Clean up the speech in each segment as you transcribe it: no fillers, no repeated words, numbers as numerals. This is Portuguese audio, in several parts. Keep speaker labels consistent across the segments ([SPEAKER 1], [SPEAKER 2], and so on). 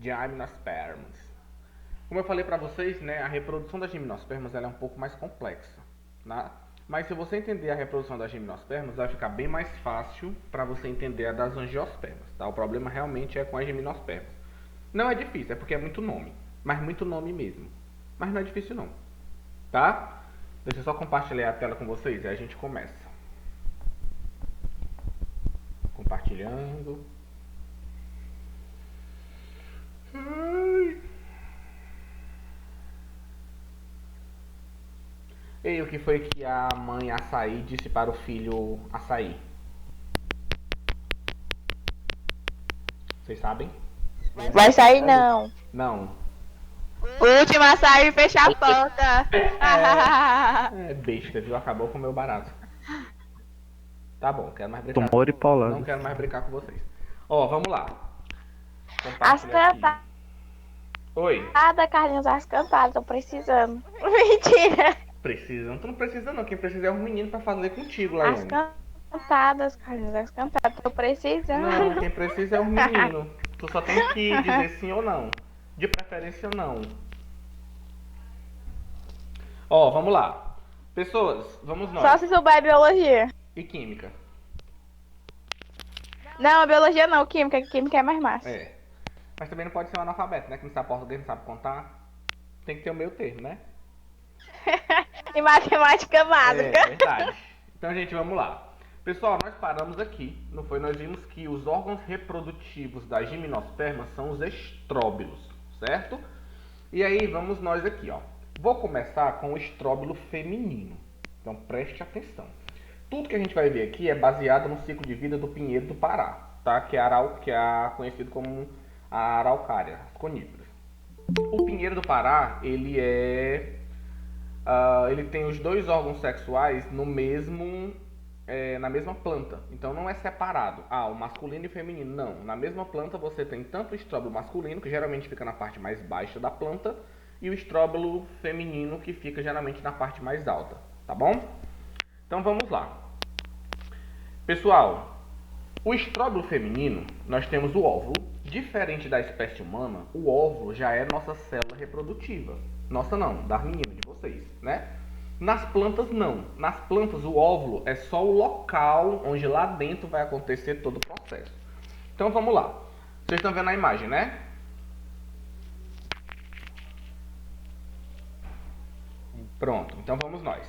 [SPEAKER 1] de gimnospermas. Como eu falei para vocês, né, a reprodução das gimnospermas ela é um pouco mais complexa, né? Mas se você entender a reprodução das gimnospermas, vai ficar bem mais fácil para você entender a das angiospermas, tá? O problema realmente é com as gimnospermas. Não é difícil, é porque é muito nome, mas muito nome mesmo. Mas não é difícil não, tá? Deixa eu só compartilhar a tela com vocês e aí a gente começa. Compartilhando. E o que foi que a mãe Açaí disse para o filho Açaí? Vocês sabem?
[SPEAKER 2] Vai sair não.
[SPEAKER 1] Não.
[SPEAKER 2] Último a sair e fechar a porta.
[SPEAKER 1] É besta, viu? Acabou com o meu barato. Tá bom, quero mais brincar.
[SPEAKER 3] Tumor e polado.
[SPEAKER 1] Não quero mais brincar com vocês. Ó, vamos lá.
[SPEAKER 2] As
[SPEAKER 1] Compartilha aqui.
[SPEAKER 2] cantadas,
[SPEAKER 1] Oi.
[SPEAKER 2] Carlinhos, as cantadas, tô precisando. Mentira.
[SPEAKER 1] Precisam? Tu não precisa não. Quem precisa é os meninos pra fazer contigo,
[SPEAKER 2] As
[SPEAKER 1] Laiane.
[SPEAKER 2] cantadas, Carlinhos, as cantadas, tô precisando.
[SPEAKER 1] Não, quem precisa é os meninos. Tu só tem que dizer sim ou não. De preferência não. Ó, vamos lá. Pessoas, vamos nós.
[SPEAKER 2] Só se souber biologia.
[SPEAKER 1] E química.
[SPEAKER 2] Não, biologia não, química, que química é mais massa.
[SPEAKER 1] É. Mas também não pode ser um analfabeto, né? Que não sabe português, não sabe contar. Tem que ter o meio termo, né?
[SPEAKER 2] E matemática
[SPEAKER 1] É
[SPEAKER 2] básica.
[SPEAKER 1] verdade. Então, gente, vamos lá. Pessoal, nós paramos aqui, não foi? Nós vimos que os órgãos reprodutivos das gimnospermas são os estróbilos, certo? E aí, vamos nós aqui, ó. Vou começar com o estróbilo feminino. Então, preste atenção. Tudo que a gente vai ver aqui é baseado no ciclo de vida do pinheiro do Pará, tá? Que é conhecido como a araucária, as coníferas. O pinheiro do Pará, ele tem os dois órgãos sexuais na mesma planta. Então não é separado. O masculino e o feminino. Não. Na mesma planta você tem tanto o estróbilo masculino, que geralmente fica na parte mais baixa da planta, e o estróbilo feminino, que fica geralmente na parte mais alta. Tá bom? Então vamos lá. Pessoal, o estróbilo feminino, nós temos o óvulo. Diferente da espécie humana, o óvulo já é nossa célula reprodutiva. Nossa não, das meninas, de vocês, né? Nas plantas não. Nas plantas o óvulo é só o local onde lá dentro vai acontecer todo o processo. Então vamos lá. Vocês estão vendo a imagem, né? Pronto, então vamos nós.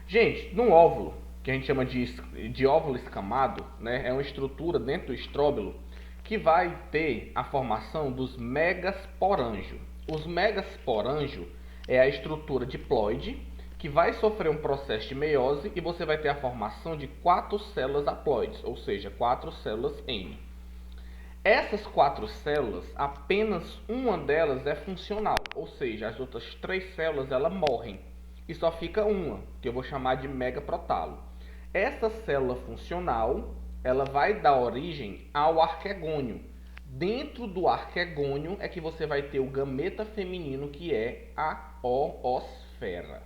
[SPEAKER 1] Gente, no óvulo, que a gente chama de óvulo escamado, né? É uma estrutura dentro do estróbilo que vai ter a formação dos megasporângios. Os megasporângios é a estrutura diploide que vai sofrer um processo de meiose e você vai ter a formação de 4 células haploides, ou seja, 4 células M. Essas 4 células, apenas uma delas é funcional, ou seja, as outras 3 células elas morrem e só fica uma, que eu vou chamar de megaprotalo. Essa célula funcional ela vai dar origem ao arquegônio. Dentro do arquegônio é que você vai ter o gameta feminino, que é a oosfera.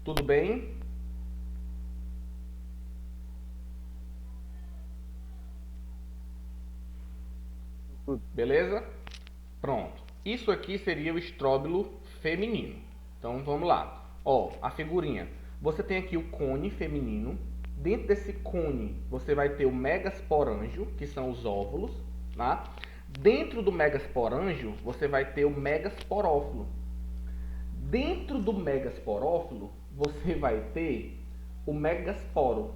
[SPEAKER 1] Tudo bem? Beleza? Pronto. Isso aqui seria o estróbilo feminino. Então vamos lá. Ó, a figurinha. Você tem aqui o cone feminino. Dentro desse cone, você vai ter o megasporângio, que são os óvulos, tá? Dentro do megasporângio, você vai ter o megasporófilo. Dentro do megasporófilo, você vai ter o megasporo.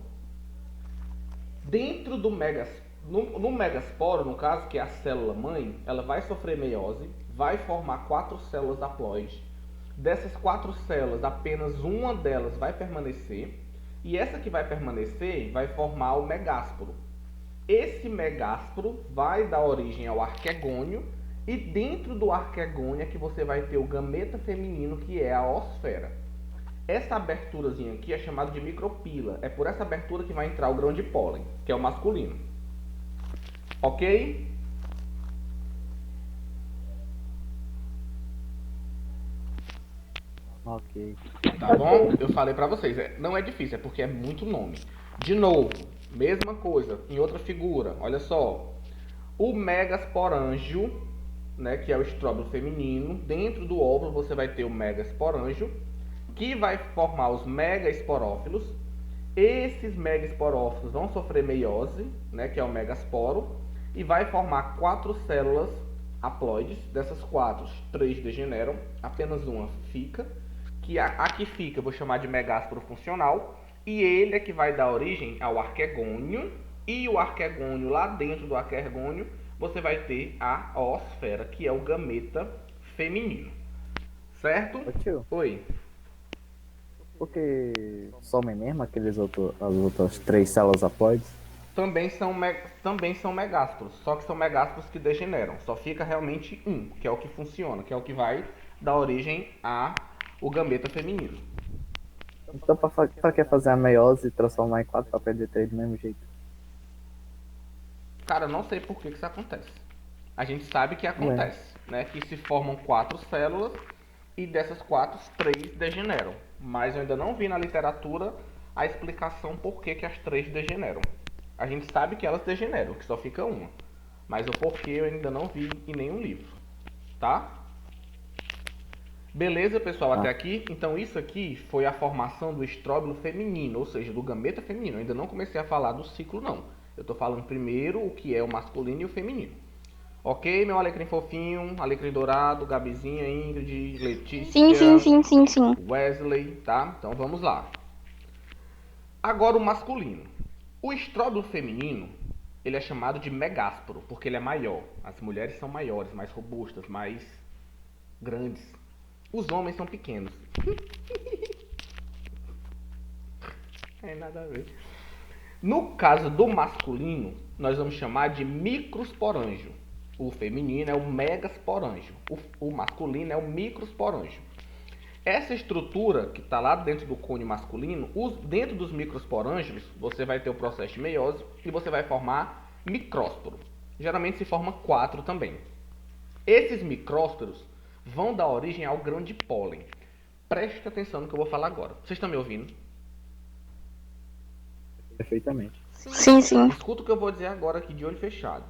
[SPEAKER 1] Dentro do no megasporo, no caso, que é a célula mãe, ela vai sofrer meiose, vai formar 4 células haploides. Dessas 4 células, apenas uma delas vai permanecer. E essa que vai permanecer vai formar o megásporo. Esse megásporo vai dar origem ao arquegônio e dentro do arquegônio é que você vai ter o gameta feminino, que é a oosfera. Essa aberturazinha aqui é chamada de micropila. É por essa abertura que vai entrar o grão de pólen, que é o masculino. Ok?
[SPEAKER 3] Ok.
[SPEAKER 1] Tá bom? Eu falei pra vocês, não é difícil, é porque é muito nome. De novo, mesma coisa, em outra figura, olha só. O megasporângio, né, que é o estróbilo feminino. Dentro do óvulo você vai ter o megasporângio, que vai formar os megaesporófilos. Esses megaesporófilos vão sofrer meiose, né, que é o megasporo, e vai formar 4 células haploides. Dessas 4, 3 degeneram, apenas uma fica, que a que fica eu vou chamar de megásporo funcional, e ele é que vai dar origem ao arquegônio, e o arquegônio, lá dentro do arquegônio, você vai ter a oosfera, que é o gameta feminino. Certo?
[SPEAKER 3] Ô tio,
[SPEAKER 1] Oi.
[SPEAKER 3] porque somem mesmo as outras 3 células haploides?
[SPEAKER 1] Também são megásporos, só que são megásporos que degeneram. Só fica realmente um, que é o que funciona, que é o que vai dar origem ao gameta feminino.
[SPEAKER 3] Então pra que fazer a meiose e transformar em 4 para perder 3 do mesmo jeito?
[SPEAKER 1] Cara, eu não sei por que isso acontece. A gente sabe que acontece, né? Que se formam 4 células e dessas 4, 3 degeneram. Mas eu ainda não vi na literatura a explicação por que as 3 degeneram. A gente sabe que elas degeneram, que só fica uma. Mas o porquê eu ainda não vi em nenhum livro, tá? Beleza, pessoal, até aqui? Então isso aqui foi a formação do estróbilo feminino, ou seja, do gameta feminino. Eu ainda não comecei a falar do ciclo, não. Eu tô falando primeiro o que é o masculino e o feminino. Ok, meu alecrim fofinho, alecrim dourado, Gabizinha, Ingrid, Letícia,
[SPEAKER 2] Sim.
[SPEAKER 1] Wesley, tá? Então vamos lá. Agora o masculino. O estróbilo feminino, ele é chamado de megásporo, porque ele é maior. As mulheres são maiores, mais robustas, mais grandes. Os homens são pequenos. É nada a ver. No caso do masculino, nós vamos chamar de microsporângio. O feminino é o megasporângio. O masculino é o microsporângio. Essa estrutura que está lá dentro do cone masculino, dentro dos microsporângios, você vai ter o processo de meiose e você vai formar micrósporo. Geralmente se forma 4 também. Esses micrósporos vão dar origem ao grão de pólen. Preste atenção no que eu vou falar agora. Vocês estão me ouvindo?
[SPEAKER 3] Perfeitamente.
[SPEAKER 2] Sim.
[SPEAKER 1] Escuta o que eu vou dizer agora aqui de olho fechado.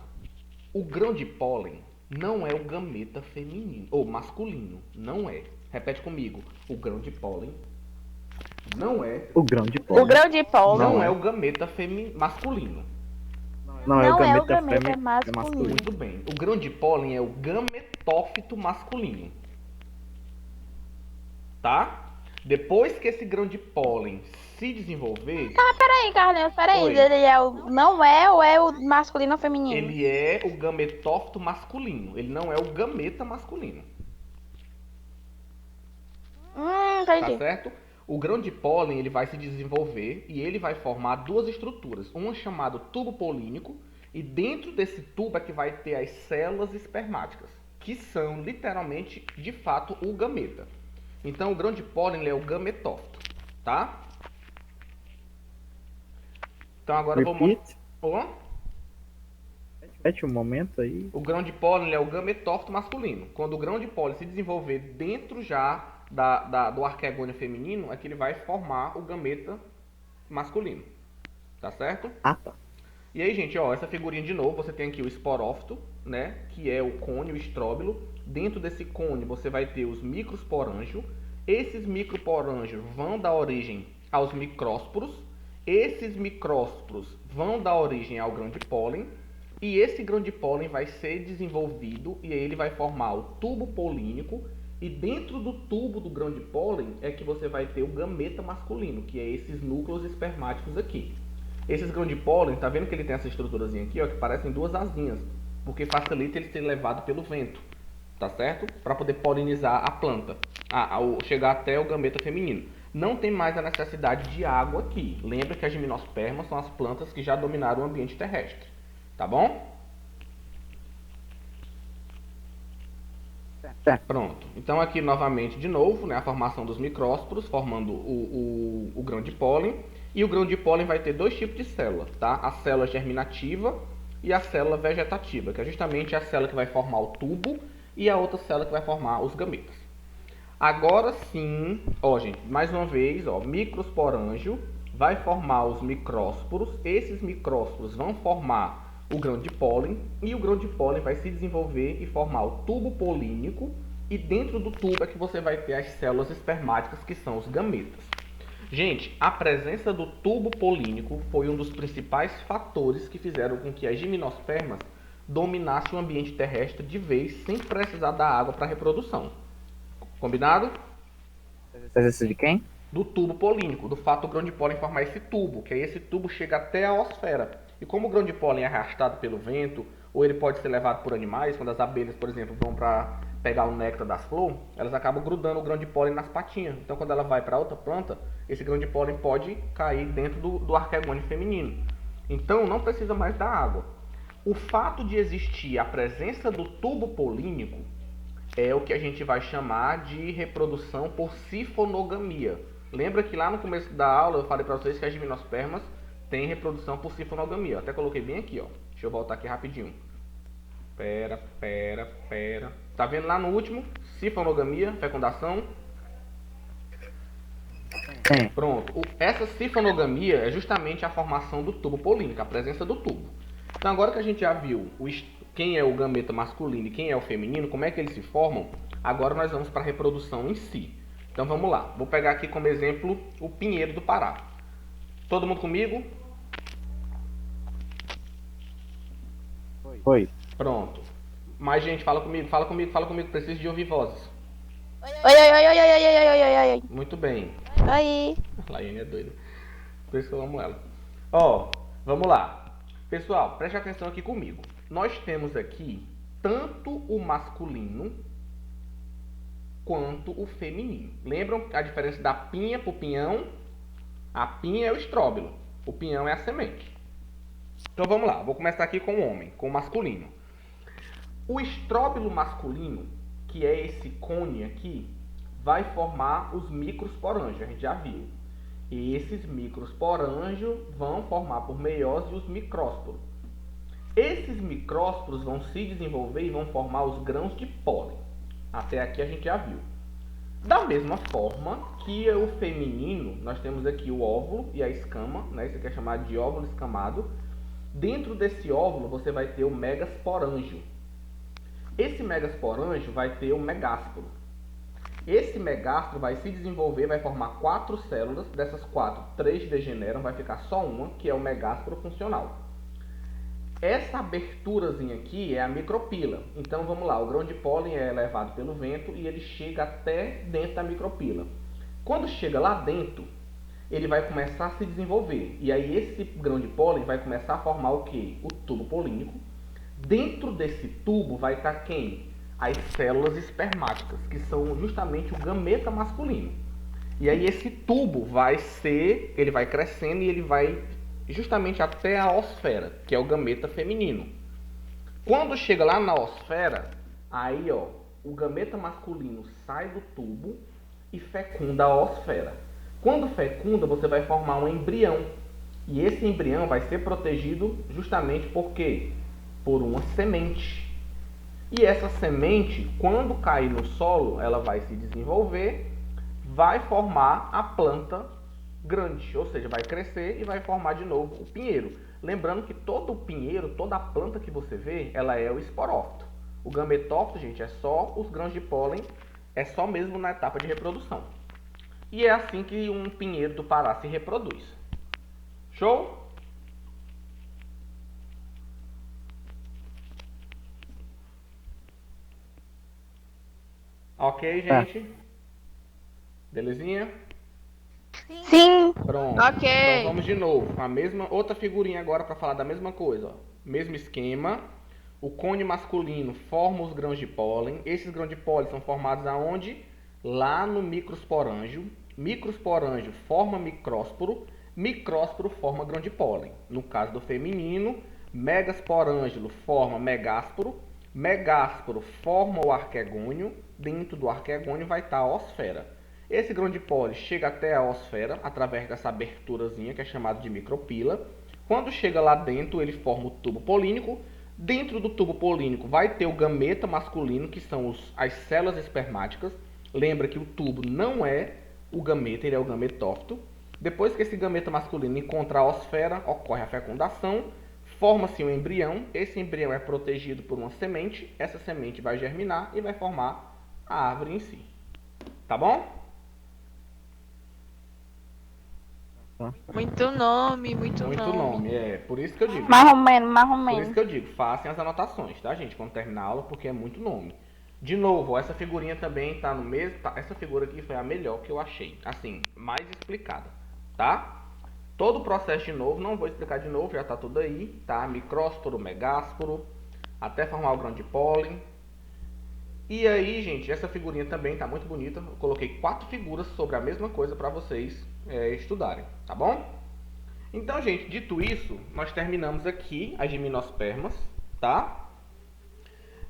[SPEAKER 1] O grão de pólen não é o gameta feminino ou masculino. Não é. Repete comigo. O grão de pólen não é.
[SPEAKER 3] O grão de pólen.
[SPEAKER 2] O grão de pólen
[SPEAKER 1] Não é o gameta masculino.
[SPEAKER 3] Não é o gameta
[SPEAKER 2] masculino.
[SPEAKER 1] Muito bem. O grão de pólen é o gametófito masculino. Tá? Depois que esse grão de pólen se desenvolver,
[SPEAKER 2] Peraí, Carlinhos,
[SPEAKER 1] Oi.
[SPEAKER 2] Ele é não é ou é o masculino ou feminino?
[SPEAKER 1] ele é o gametófito masculino. Ele não é o gameta masculino. Tá
[SPEAKER 2] Entendi.
[SPEAKER 1] certo? O grão de pólen ele vai se desenvolver e ele vai formar 2 estruturas. Uma chamada tubo polínico, e dentro desse tubo é que vai ter as células espermáticas, que são literalmente, de fato, o gameta. Então o grão de pólen ele é o gametófito, tá? Então agora eu vou mostrar.
[SPEAKER 3] Repete um momento aí.
[SPEAKER 1] O grão de pólen ele é o gametófito masculino. Quando o grão de pólen se desenvolver dentro já do arquegônio feminino, é que ele vai formar o gameta masculino. Tá certo?
[SPEAKER 3] Ah, tá.
[SPEAKER 1] E aí, gente, ó, essa figurinha de novo, você tem aqui o esporófito, né? Que é o cone, o estróbilo. Dentro desse cone você vai ter os microsporângios. Esses microsporângios vão dar origem aos micrósporos. Esses micrósporos vão dar origem ao grão de pólen. E esse grão de pólen vai ser desenvolvido e aí ele vai formar o tubo polínico. E dentro do tubo do grão de pólen é que você vai ter o gameta masculino, que é esses núcleos espermáticos aqui. Esses grãos de pólen, tá vendo que ele tem essa estruturazinha aqui, ó, que parecem 2 asinhas, porque facilita ele ser levado pelo vento, tá certo? Para poder polinizar a planta, ao chegar até o gameta feminino. Não tem mais a necessidade de água aqui. Lembra que as gimnospermas são as plantas que já dominaram o ambiente terrestre, tá bom? Pronto. Então aqui novamente de novo, né, a formação dos micrósporos formando o grão de pólen. E o grão de pólen vai ter 2 tipos de célula, tá? A célula germinativa e a célula vegetativa, que é justamente a célula que vai formar o tubo e a outra célula que vai formar os gametas. Agora sim, ó, gente, mais uma vez, ó, microsporângio vai formar os micrósporos. Esses micrósporos vão formar o grão de pólen, e o grão de pólen vai se desenvolver e formar o tubo polínico, e dentro do tubo é que você vai ter as células espermáticas, que são os gametas. Gente, a presença do tubo polínico foi um dos principais fatores que fizeram com que as gimnospermas dominassem o ambiente terrestre de vez, sem precisar da água para a reprodução. Combinado?
[SPEAKER 3] Presença de quem?
[SPEAKER 1] Do tubo polínico, do fato do grão de pólen formar esse tubo, que aí esse tubo chega até a osfera. E como o grão de pólen é arrastado pelo vento, ou ele pode ser levado por animais, quando as abelhas, por exemplo, vão para pegar o néctar das flores, elas acabam grudando o grão de pólen nas patinhas. Então, quando ela vai para outra planta, esse grão de pólen pode cair dentro do arquegônio feminino. Então, não precisa mais da água. O fato de existir a presença do tubo polínico é o que a gente vai chamar de reprodução por sifonogamia. Lembra que lá no começo da aula eu falei para vocês que as gimnospermas têm reprodução por sifonogamia. Eu até coloquei bem aqui, ó. Deixa eu voltar aqui rapidinho. Pera. Tá vendo lá no último? Sifonogamia, fecundação.
[SPEAKER 3] Sim.
[SPEAKER 1] Pronto. Essa sifonogamia é justamente a formação do tubo polínico, a presença do tubo. Então agora que a gente já viu quem é o gameta masculino e quem é o feminino, como é que eles se formam, agora nós vamos para a reprodução em si. Então vamos lá. Vou pegar aqui como exemplo o pinheiro do Pará. Todo mundo comigo?
[SPEAKER 3] Oi.
[SPEAKER 1] Pronto. Mais gente, fala comigo. Preciso de ouvir vozes.
[SPEAKER 2] Oi.
[SPEAKER 1] Muito bem.
[SPEAKER 2] Oi.
[SPEAKER 1] A Laiane é doida. Por isso que eu amo ela. Ó, vamos lá. Pessoal, preste atenção aqui comigo. Nós temos aqui tanto o masculino quanto o feminino. Lembram a diferença da pinha para o pinhão? A pinha é o estróbilo, o pinhão é a semente. Então vamos lá, vou começar aqui com o homem, com o masculino. O estróbilo masculino, que é esse cone aqui, vai formar os microsporângios, a gente já viu. E esses microsporângios vão formar por meiose os micrósporos. Esses micrósporos vão se desenvolver e vão formar os grãos de pólen. Até aqui a gente já viu. Da mesma forma que o feminino, nós temos aqui o óvulo e a escama, né? Isso aqui é chamado de óvulo escamado. Dentro desse óvulo você vai ter o megasporângio. Esse megasporângio vai ter o megásporo. Esse megásporo vai se desenvolver, vai formar 4 células. Dessas 4, 3 degeneram, vai ficar só uma, que é o megásporo funcional. Essa aberturazinha aqui é a micropila. Então vamos lá, o grão de pólen é levado pelo vento e ele chega até dentro da micropila. Quando chega lá dentro, ele vai começar a se desenvolver. E aí esse grão de pólen vai começar a formar o quê? O tubo polínico. Dentro desse tubo vai estar quem? As células espermáticas, que são justamente o gameta masculino. E aí esse tubo ele vai crescendo e ele vai justamente até a osfera, que é o gameta feminino. Quando chega lá na osfera, aí ó, o gameta masculino sai do tubo e fecunda a osfera. Quando fecunda, você vai formar um embrião. E esse embrião vai ser protegido justamente por quê? Por uma semente. E essa semente, quando cair no solo, ela vai se desenvolver, vai formar a planta grande, ou seja, vai crescer e vai formar de novo o pinheiro. Lembrando que todo o pinheiro, toda a planta que você vê, ela é o esporófito. O gametófito, gente, é só os grãos de pólen, é só mesmo na etapa de reprodução. E é assim que um pinheiro do Pará se reproduz. Show? Ok, gente? Belezinha?
[SPEAKER 2] Sim.
[SPEAKER 1] Pronto.
[SPEAKER 4] Ok.
[SPEAKER 1] Então vamos de novo. A mesma, outra figurinha agora para falar da mesma coisa. Ó. Mesmo esquema. O cone masculino forma os grãos de pólen. Esses grãos de pólen são formados aonde? Lá no microsporângio. Microsporângio forma micrósporo. Micrósporo forma grão de pólen. No caso do feminino, megasporângio forma megásporo. Megásporo forma o arquegônio. Dentro do arquegônio vai estar a osfera. Esse grão de pólen chega até a osfera através dessa aberturazinha que é chamada de micropila. Quando chega lá dentro, ele forma o tubo polínico. Dentro do tubo polínico vai ter o gameta masculino, que são as células espermáticas. Lembra que o tubo não é o gameta, ele é o gametófito. Depois que esse gameta masculino encontra a osfera, ocorre a fecundação, Forma-se um embrião, esse embrião é protegido por uma semente, essa semente vai germinar e vai formar a árvore em si. Tá bom?
[SPEAKER 4] Muito nome, muito nome.
[SPEAKER 1] Por isso que eu digo.
[SPEAKER 2] Mais ou menos, mais ou
[SPEAKER 1] Por isso
[SPEAKER 2] menos.
[SPEAKER 1] que eu digo, façam as anotações, tá, gente? Quando terminar a aula, porque é muito nome. De novo, essa figurinha também tá no mesmo. Essa figura aqui foi a melhor que eu achei. Assim, mais explicada, tá? Todo o processo de novo, não vou explicar de novo, já tá tudo aí, tá? Micrósporo, megásporo, até formar o grão de pólen. E aí, gente, essa figurinha também tá muito bonita. Eu coloquei 4 figuras sobre a mesma coisa para vocês estudarem, tá bom? Então, gente, dito isso, nós terminamos aqui as gimnospermas, tá?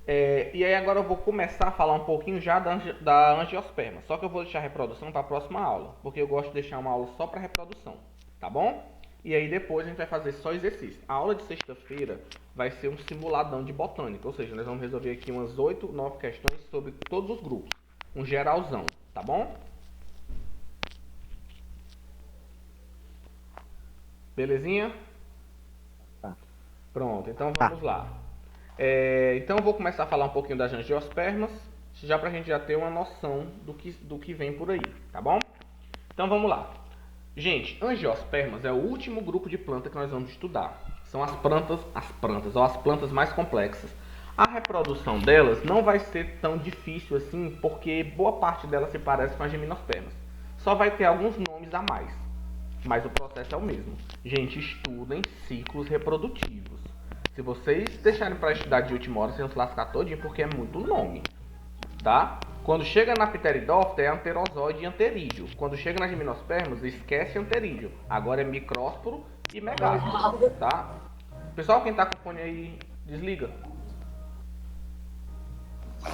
[SPEAKER 1] E aí agora eu vou começar a falar um pouquinho já da angiosperma. Só que eu vou deixar a reprodução para a próxima aula, porque eu gosto de deixar uma aula só para reprodução, tá bom? E aí depois a gente vai fazer só exercício. A aula de sexta-feira vai ser um simuladão de botânica, ou seja, nós vamos resolver aqui umas 8, 9 questões sobre todos os grupos. Um geralzão, tá bom? Belezinha?
[SPEAKER 3] Tá.
[SPEAKER 1] Pronto, então vamos lá. Então eu vou começar a falar um pouquinho das angiospermas, já pra gente já ter uma noção do que vem por aí, tá bom? Então vamos lá. Gente, angiospermas é o último grupo de planta que nós vamos estudar. São as plantas mais complexas. A reprodução delas não vai ser tão difícil assim, porque boa parte delas se parece com as gimnospermas. Só vai ter alguns nomes a mais, mas o processo é o mesmo. Gente, estudem ciclos reprodutivos. Se vocês deixarem para estudar de última hora, vocês vão se lascar todinho, porque é muito nome, tá? Quando chega na Pteridófita é anterosóide e anterídeo. Quando chega nas gimnospermas, esquece anterídeo. Agora é micrósporo e megásporo, tá? Pessoal, quem tá com o fone aí, desliga.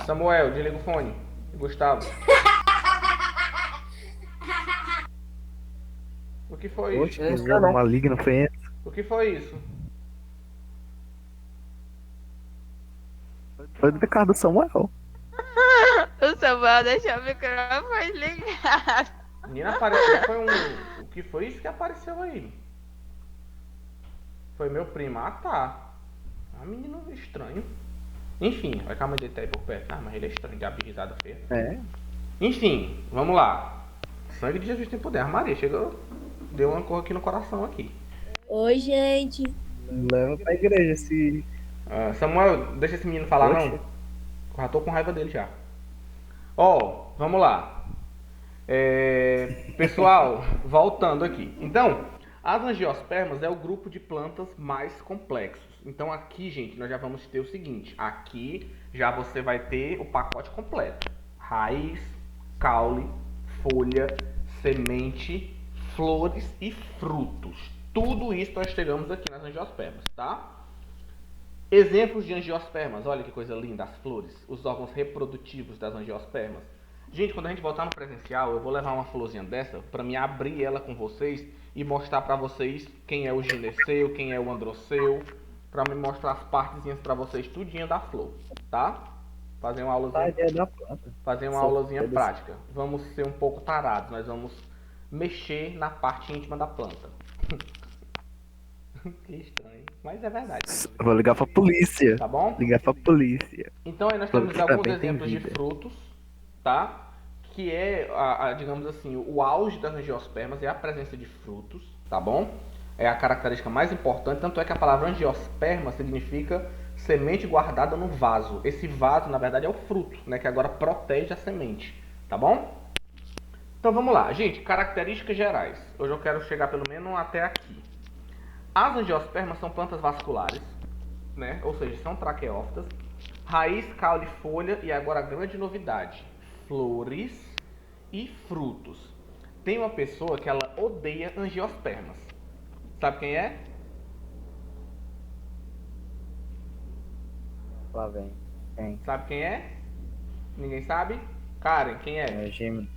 [SPEAKER 1] Samuel, desliga o fone. Gustavo. O que foi isso?
[SPEAKER 3] Oxe, que maligno foi esse?
[SPEAKER 1] O que foi isso?
[SPEAKER 3] Foi do pecado do Samuel.
[SPEAKER 4] O Samuel deixou o microfone ligado.
[SPEAKER 1] Menina, apareceu, foi um... O que foi isso que apareceu aí? Foi meu primo. Ah, tá. Ah, menino estranho. Enfim, vai que a mãe dele tá aí por perto. Ah, mas ele é estranho, diabo de risada feia.
[SPEAKER 3] É.
[SPEAKER 1] Enfim, vamos lá. Sangue de Jesus tem poder. A Maria chegou, deu uma cor aqui no coração aqui.
[SPEAKER 5] Oi, gente.
[SPEAKER 3] Leva pra igreja esse.
[SPEAKER 1] Samuel, deixa esse menino falar.
[SPEAKER 3] Oxe.
[SPEAKER 1] Não. Eu já tô com raiva dele já. Ó, vamos lá. Pessoal, voltando aqui. Então, as angiospermas é o grupo de plantas mais complexos. Então aqui, gente, nós já vamos ter o seguinte. Aqui já você vai ter o pacote completo. Raiz, caule, folha, semente, flores e frutos. Tudo isso nós chegamos aqui nas angiospermas, tá? Exemplos de angiospermas. Olha que coisa linda, as flores. Os órgãos reprodutivos das angiospermas. Gente, quando a gente voltar no presencial, eu vou levar uma florzinha dessa para me abrir ela com vocês e mostrar para vocês quem é o gineceu, quem é o androceu, para me mostrar as partezinhas para vocês tudinho da flor, tá? Fazer uma aulazinha,
[SPEAKER 3] Da planta.
[SPEAKER 1] aulazinha prática. Vamos ser um pouco tarados, nós vamos mexer na parte íntima da planta. Que estranho, mas é verdade.
[SPEAKER 3] Eu vou ligar pra polícia.
[SPEAKER 1] Tá bom?
[SPEAKER 3] Ligar pra polícia.
[SPEAKER 1] Então aí nós temos
[SPEAKER 3] Porque
[SPEAKER 1] alguns
[SPEAKER 3] também tem
[SPEAKER 1] exemplos de
[SPEAKER 3] vida.
[SPEAKER 1] frutos, tá? Que é, digamos assim, o auge das angiospermas é a presença de frutos, tá bom? É a característica mais importante, tanto é que a palavra angiosperma significa semente guardada no vaso. Esse vaso, na verdade, é o fruto, né? Que agora protege a semente, tá bom? Então vamos lá, gente, características gerais. Hoje eu quero chegar pelo menos até aqui. As angiospermas são plantas vasculares, né? Ou seja, são traqueófitas. Raiz, caule, folha e agora a grande novidade, flores e frutos. Tem uma pessoa que ela odeia angiospermas. Sabe quem é?
[SPEAKER 3] Lá vem. Quem?
[SPEAKER 1] Sabe quem é? Ninguém sabe? Karen, quem é?
[SPEAKER 3] É Jimmy.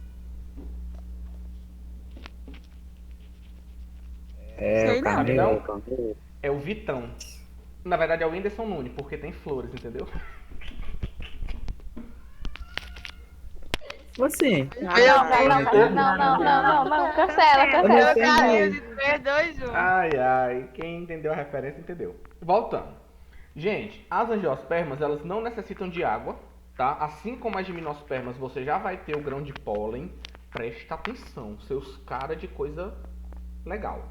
[SPEAKER 3] É
[SPEAKER 4] Sei
[SPEAKER 3] o
[SPEAKER 4] não.
[SPEAKER 3] Camilo.
[SPEAKER 1] É o Vitão. Na verdade é o Whindersson Nunes, porque tem flores, entendeu?
[SPEAKER 3] Como assim?
[SPEAKER 2] Não, cancela.
[SPEAKER 4] Eu caí de perdoe, Ju.
[SPEAKER 1] Ai, ai, quem entendeu a referência, entendeu. Voltando. Gente, as angiospermas, elas não necessitam de água, tá? Assim como as gimnospermas, você já vai ter o grão de pólen. Presta atenção, seus cara de coisa legal.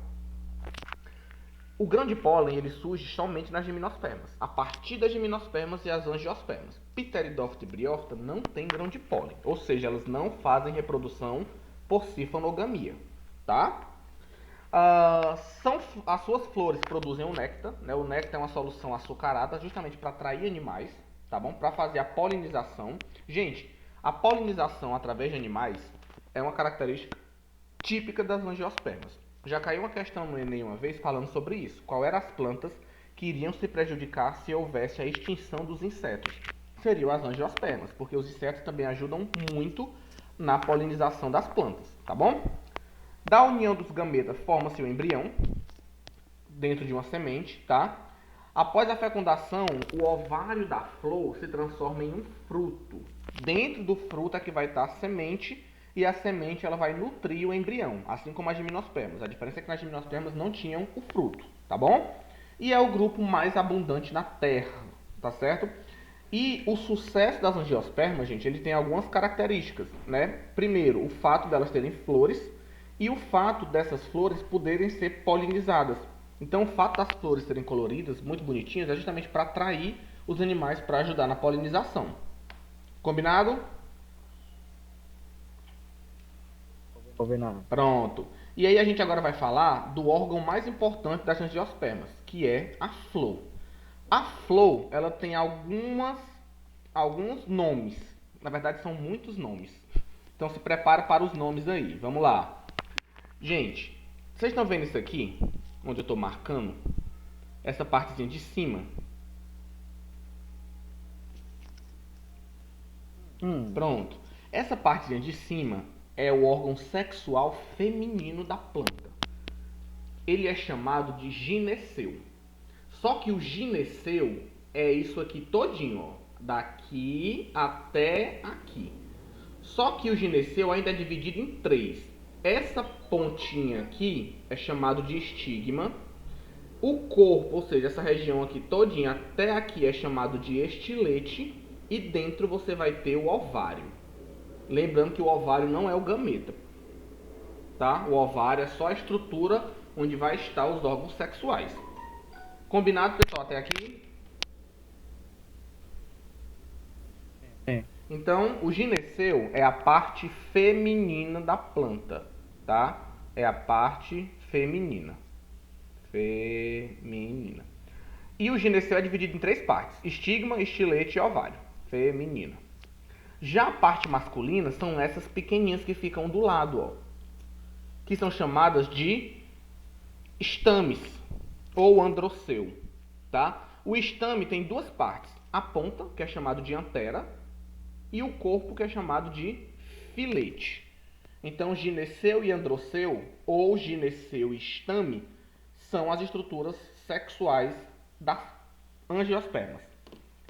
[SPEAKER 1] O grão de pólen, ele surge somente nas gimnospermas. A partir das gimnospermas e as angiospermas. Pteridófita e briófita não tem grão de pólen. Ou seja, elas não fazem reprodução por cifonogamia, tá? As suas flores produzem o néctar, né? O néctar é uma solução açucarada justamente para atrair animais, tá bom? Para fazer a polinização. Gente, a polinização através de animais é uma característica típica das angiospermas. Já caiu uma questão no Enem uma vez falando sobre isso. Qual eram as plantas que iriam se prejudicar se houvesse a extinção dos insetos? Seriam as angiospermas, porque os insetos também ajudam muito na polinização das plantas, tá bom? Da união dos gametas forma-se o embrião dentro de uma semente, tá? Após a fecundação, o ovário da flor se transforma em um fruto. Dentro do fruto é que vai estar a semente, e a semente ela vai nutrir o embrião, assim como as gimnospermas. A diferença é que nas gimnospermas não tinham o fruto, tá bom? E é o grupo mais abundante na Terra, tá certo? E o sucesso das angiospermas, gente, ele tem algumas características, né? Primeiro, o fato delas terem flores e o fato dessas flores poderem ser polinizadas. Então, o fato das flores serem coloridas, muito bonitinhas, é justamente para atrair os animais para ajudar na polinização. Combinado?
[SPEAKER 3] Combinado.
[SPEAKER 1] Pronto. E aí a gente agora vai falar do órgão mais importante das angiospermas, que é a flor. A flor, ela tem alguns nomes. Na verdade, são muitos nomes. Então se prepara para os nomes aí. Vamos lá. Gente, vocês estão vendo isso aqui? Onde eu estou marcando? Essa partezinha de cima. Pronto. Essa partezinha de cima é o órgão sexual feminino da planta. Ele é chamado de gineceu. Só que o gineceu é isso aqui todinho, ó, daqui até aqui. Só que o gineceu ainda é dividido em três. Essa pontinha aqui é chamado de estigma. O corpo, ou seja, essa região aqui todinha até aqui é chamado de estilete. E dentro você vai ter o ovário. Lembrando que o ovário não é o gameta, tá? O ovário é só a estrutura onde vai estar os órgãos sexuais. Combinado, pessoal, até aqui?
[SPEAKER 3] Sim.
[SPEAKER 1] Então, o gineceu é a parte feminina da planta, tá? É a parte feminina. Feminina. E o gineceu é dividido em três partes: estigma, estilete e ovário. Feminina. Já a parte masculina são essas pequeninhas que ficam do lado, ó, que são chamadas de estames ou androceu, tá? O estame tem duas partes: a ponta, que é chamado de antera, e o corpo, que é chamado de filete. Então, gineceu e androceu, ou gineceu e estame, são as estruturas sexuais das angiospermas.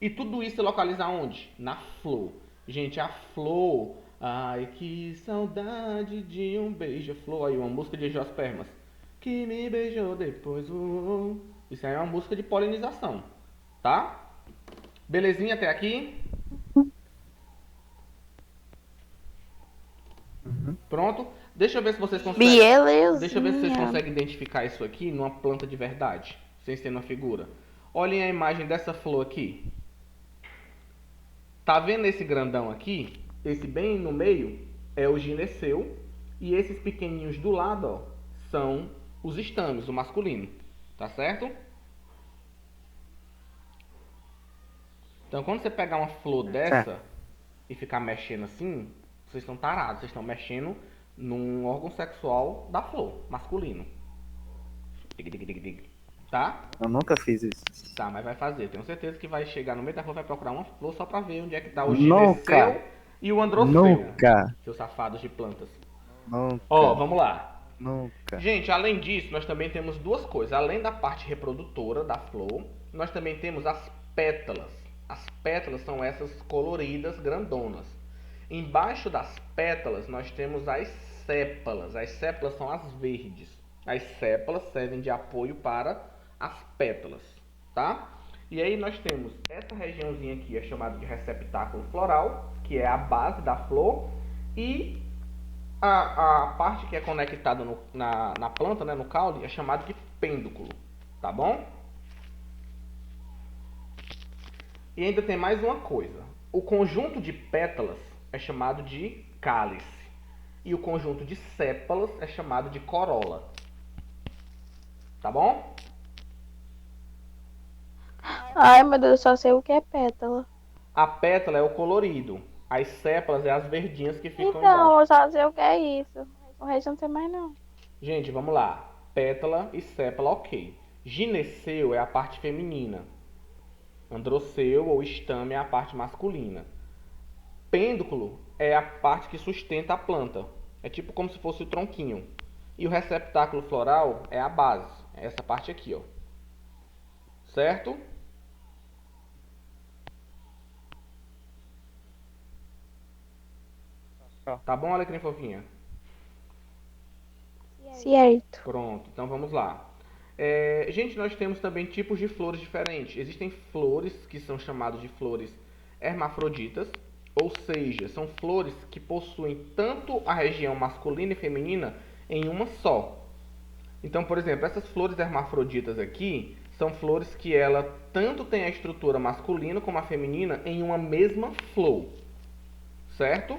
[SPEAKER 1] E tudo isso se localiza onde? Na flor. Gente, a flor. Ai, que saudade de um beija-flor. Aí, uma música de angiospermas. Que me beijou depois. Isso aí é uma música de polinização. Tá? Belezinha até aqui? Pronto? Deixa eu ver se vocês conseguem.
[SPEAKER 4] Belezinha.
[SPEAKER 1] Deixa eu ver se vocês conseguem identificar isso aqui numa planta de verdade, sem ser numa figura. Olhem a imagem dessa flor aqui. Tá vendo esse grandão aqui? Esse bem no meio é o gineceu. E esses pequenininhos do lado, ó, são os estames, o masculino. Tá certo? Então, quando você pegar uma flor dessa e ficar mexendo assim, vocês estão tarados. Vocês estão mexendo num órgão sexual da flor, masculino. Tá?
[SPEAKER 3] Eu nunca fiz isso.
[SPEAKER 1] Tá, mas vai fazer. Tenho certeza que vai chegar no meio da flor, vai procurar uma flor só pra ver onde é que tá o
[SPEAKER 3] Nunca.
[SPEAKER 1] gineceu e o androceu.
[SPEAKER 3] Nunca.
[SPEAKER 1] Seus safados de plantas.
[SPEAKER 3] Nunca.
[SPEAKER 1] Ó, vamos lá.
[SPEAKER 3] Nunca.
[SPEAKER 1] Gente, além disso, nós também temos duas coisas. Além da parte reprodutora da flor, nós também temos as pétalas. As pétalas são essas coloridas, grandonas. Embaixo das pétalas, nós temos as sépalas. As sépalas são as verdes. As sépalas servem de apoio para as pétalas, tá? E aí nós temos essa regiãozinha aqui, é chamada de receptáculo floral, que é a base da flor, e a parte que é conectada na planta, né, no caule, é chamada de pêndulo, tá bom? E ainda tem mais uma coisa. O conjunto de pétalas é chamado de cálice. E o conjunto de sépalas é chamado de corola. Tá bom?
[SPEAKER 2] Ai, meu Deus, eu só sei o que é pétala.
[SPEAKER 1] A pétala é o colorido. As sépalas é as verdinhas que ficam
[SPEAKER 2] Então,
[SPEAKER 1] embaixo.
[SPEAKER 2] eu só sei o que é isso. O resto eu não sei mais não.
[SPEAKER 1] Gente, vamos lá. Pétala e sépala, ok. Gineceu é a parte feminina. Androceu ou estame é a parte masculina. Pêndulo é a parte que sustenta a planta. É tipo como se fosse o tronquinho. E o receptáculo floral é a base. É essa parte aqui, ó. Certo? Tá bom, Alecrim fofinha?
[SPEAKER 2] Certo.
[SPEAKER 1] Pronto, então vamos lá. Gente, nós temos também tipos de flores diferentes. Existem flores que são chamadas de flores hermafroditas, ou seja, são flores que possuem tanto a região masculina e feminina em uma só. Então, por exemplo, essas flores hermafroditas aqui são flores que ela tanto tem a estrutura masculina como a feminina em uma mesma flor, certo?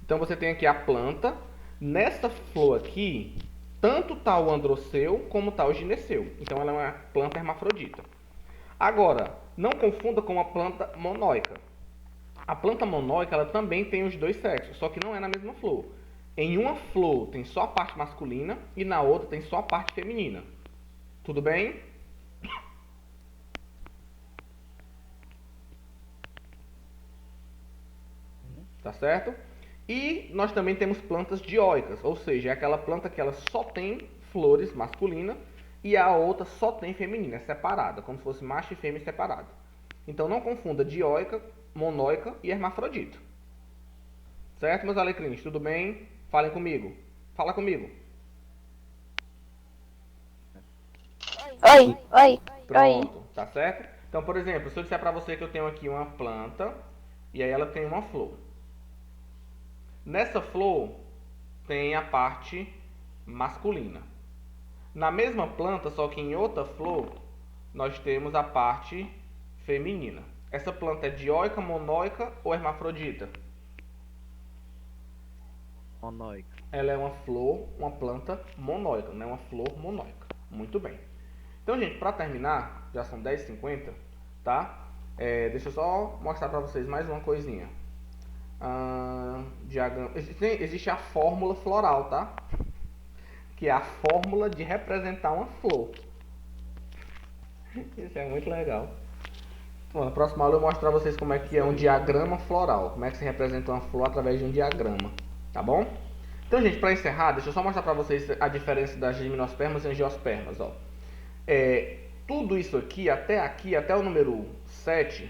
[SPEAKER 1] Então você tem aqui a planta. Nessa flor aqui, tanto está o androceu como está o gineceu. Então ela é uma planta hermafrodita. Agora, não confunda com a planta monóica. A planta monóica ela também tem os dois sexos, só que não é na mesma flor. Em uma flor tem só a parte masculina e na outra tem só a parte feminina. Tudo bem? Tá certo? E nós também temos plantas dioicas, ou seja, é aquela planta que ela só tem flores masculinas e a outra só tem feminina, é separada, como se fosse macho e fêmea separado. Então não confunda dioica, monóica e hermafrodita. Certo, meus alecrins? Tudo bem? Falem comigo. Fala comigo.
[SPEAKER 2] Oi, oi, oi.
[SPEAKER 1] Pronto, tá certo? Então, por exemplo, se eu disser pra você que eu tenho aqui uma planta e aí ela tem uma flor. Nessa flor tem a parte masculina. Na mesma planta, só que em outra flor, nós temos a parte feminina. Essa planta é dioica, monóica ou hermafrodita?
[SPEAKER 3] Monóica.
[SPEAKER 1] Ela é uma flor, uma planta monóica, não é uma flor monóica. Muito bem. Então, gente, para terminar, já são 10h50, tá? Deixa eu só mostrar para vocês mais uma coisinha. Diagrama. Existe a fórmula floral, tá? Que é a fórmula de representar uma flor. Isso é muito legal. Bom, na próxima aula eu mostro para vocês como é que é um diagrama floral. Como é que se representa uma flor através de um diagrama. Tá bom? Então, gente, para encerrar, deixa eu só mostrar para vocês a diferença das gimnospermas e angiospermas. Ó. Tudo isso aqui, até o número 7,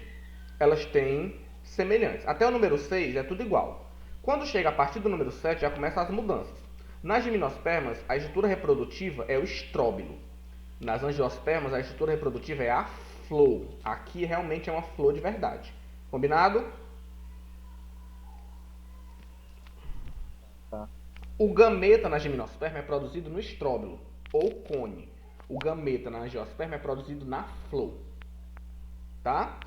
[SPEAKER 1] elas têm semelhantes. Até o número 6 é tudo igual. Quando chega a partir do número 7, já começam as mudanças. Nas gimnospermas, a estrutura reprodutiva é o estróbilo. Nas angiospermas, a estrutura reprodutiva é a flor. Aqui realmente é uma flor de verdade. Combinado?
[SPEAKER 3] Tá.
[SPEAKER 1] O gameta na gimnosperma é produzido no estróbilo, ou cone. O gameta na angiosperma é produzido na flor. Tá?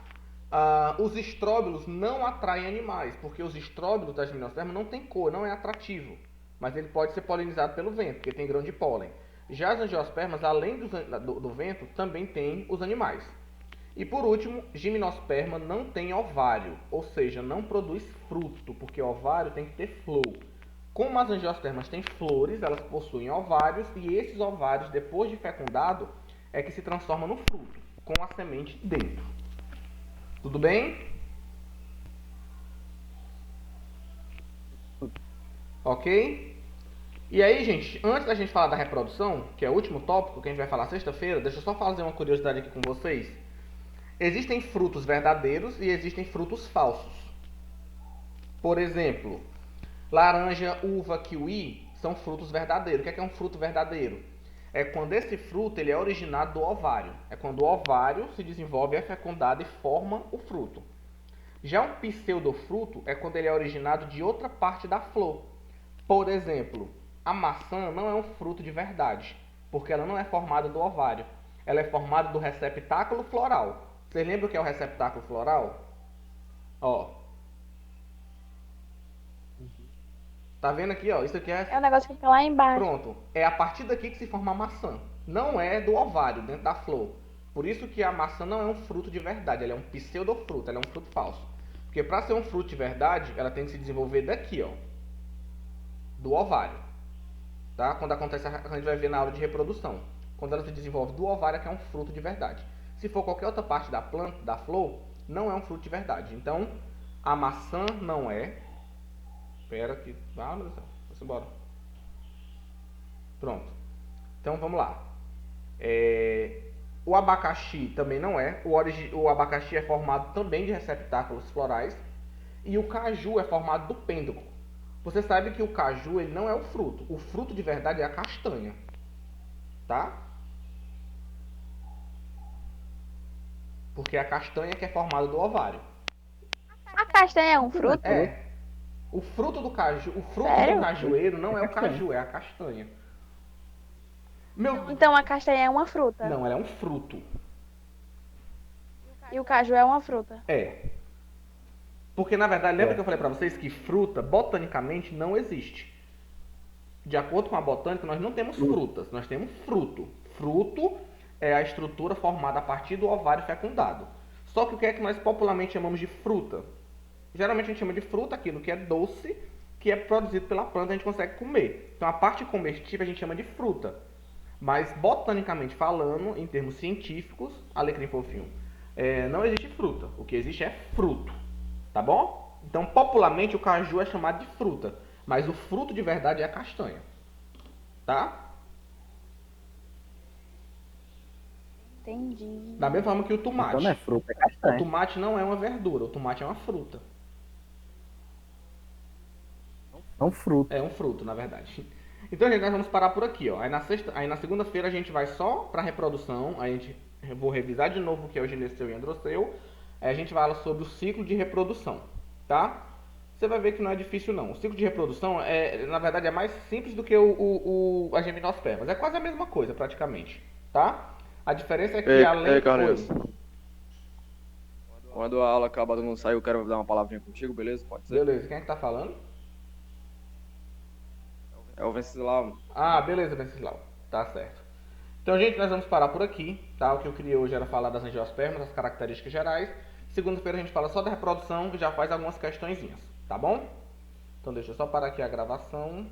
[SPEAKER 1] Os estróbilos não atraem animais, porque os estróbilos da gimnosperma não tem cor, não é atrativo. Mas ele pode ser polinizado pelo vento, porque tem grão de pólen. Já as angiospermas, além do vento, também tem os animais. E por último, gimnosperma não tem ovário, ou seja, não produz fruto, porque ovário tem que ter flor. Como as angiospermas têm flores, elas possuem ovários, e esses ovários, depois de fecundado, é que se transformam no fruto, com a semente dentro. Tudo bem? Ok? E aí, gente, antes da gente falar da reprodução, que é o último tópico que a gente vai falar sexta-feira, deixa eu só fazer uma curiosidade aqui com vocês. Existem frutos verdadeiros e existem frutos falsos. Por exemplo, laranja, uva, kiwi são frutos verdadeiros. O que é um fruto verdadeiro? é quando esse fruto ele é originado do ovário. É quando o ovário se desenvolve, é fecundado e forma o fruto. Já um pseudofruto é quando ele é originado de outra parte da flor. Por exemplo, a maçã não é um fruto de verdade, porque ela não é formada do ovário. Ela é formada do receptáculo floral. Vocês lembram o que é o receptáculo floral? Ó. Tá vendo aqui, ó? Isso aqui é...
[SPEAKER 2] É o negócio que fica lá embaixo.
[SPEAKER 1] Pronto. É a partir daqui que se forma a maçã. Não é do ovário, dentro da flor. Por isso que a maçã não é um fruto de verdade. Ela é um pseudofruto, ela é um fruto falso. Porque para ser um fruto de verdade, ela tem que se desenvolver daqui, ó. Do ovário. Tá? Quando acontece, a gente vai ver na aula de reprodução. Quando ela se desenvolve do ovário, é que é um fruto de verdade. Se for qualquer outra parte da planta, da flor, não é um fruto de verdade. Então, a maçã não é... Espera que... Ah, meu Deus do céu. Vamos embora. Pronto. Então, vamos lá. O abacaxi também não é. O abacaxi é formado também de receptáculos florais. E o caju é formado do pêndulo. Você sabe que o caju ele não é o fruto. O fruto de verdade é a castanha. Tá? Porque é a castanha que é formada do ovário.
[SPEAKER 2] A castanha é um fruto?
[SPEAKER 1] É. O fruto do caju, o fruto
[SPEAKER 2] Sério?
[SPEAKER 1] do cajueiro não é o caju, é a castanha.
[SPEAKER 2] Então a castanha é uma fruta.
[SPEAKER 1] Não, ela é um fruto.
[SPEAKER 2] E o caju é uma fruta.
[SPEAKER 1] É. Porque na verdade, lembra que eu falei pra vocês que fruta botanicamente não existe. De acordo com a botânica, nós não temos frutas, nós temos fruto. Fruto é a estrutura formada a partir do ovário fecundado. Só que o que é que nós popularmente chamamos de fruta? Geralmente a gente chama de fruta aquilo que é doce, que é produzido pela planta, a gente consegue comer. Então a parte comestível a gente chama de fruta. Mas botanicamente falando, em termos científicos, alecrim fofinho, não existe fruta. O que existe é fruto. Tá bom? Então popularmente o caju é chamado de fruta. Mas o fruto de verdade é a castanha. Tá?
[SPEAKER 2] Entendi.
[SPEAKER 1] Da mesma forma que o tomate.
[SPEAKER 3] Então não é fruta, é
[SPEAKER 1] O
[SPEAKER 3] castanha.
[SPEAKER 1] tomate não é uma verdura, o tomate é uma fruta.
[SPEAKER 3] É um fruto.
[SPEAKER 1] É um fruto, na verdade. Então, gente, nós vamos parar por aqui, ó. Aí na segunda-feira a gente vai só para reprodução. Eu vou revisar de novo o que é o gineceu e androceu. Aí a gente fala sobre o ciclo de reprodução, tá? Você vai ver que não é difícil não. O ciclo de reprodução na verdade, é mais simples do que a gimnospermas. É quase a mesma coisa, praticamente, tá? A diferença é que além...
[SPEAKER 6] Carlinhos.
[SPEAKER 1] Oi.
[SPEAKER 6] Quando a aula acabar, todo mundo sair, eu quero dar uma palavrinha contigo, beleza? Pode ser?
[SPEAKER 1] Beleza, quem é que tá falando?
[SPEAKER 6] É o Venceslau.
[SPEAKER 1] Ah, beleza, Venceslau. Tá certo. Então, gente, nós vamos parar por aqui, tá? O que eu queria hoje era falar das angiospermas, das características gerais. Segunda-feira a gente fala só da reprodução e já faz algumas questõezinhas, tá bom? Então deixa eu só parar aqui a gravação.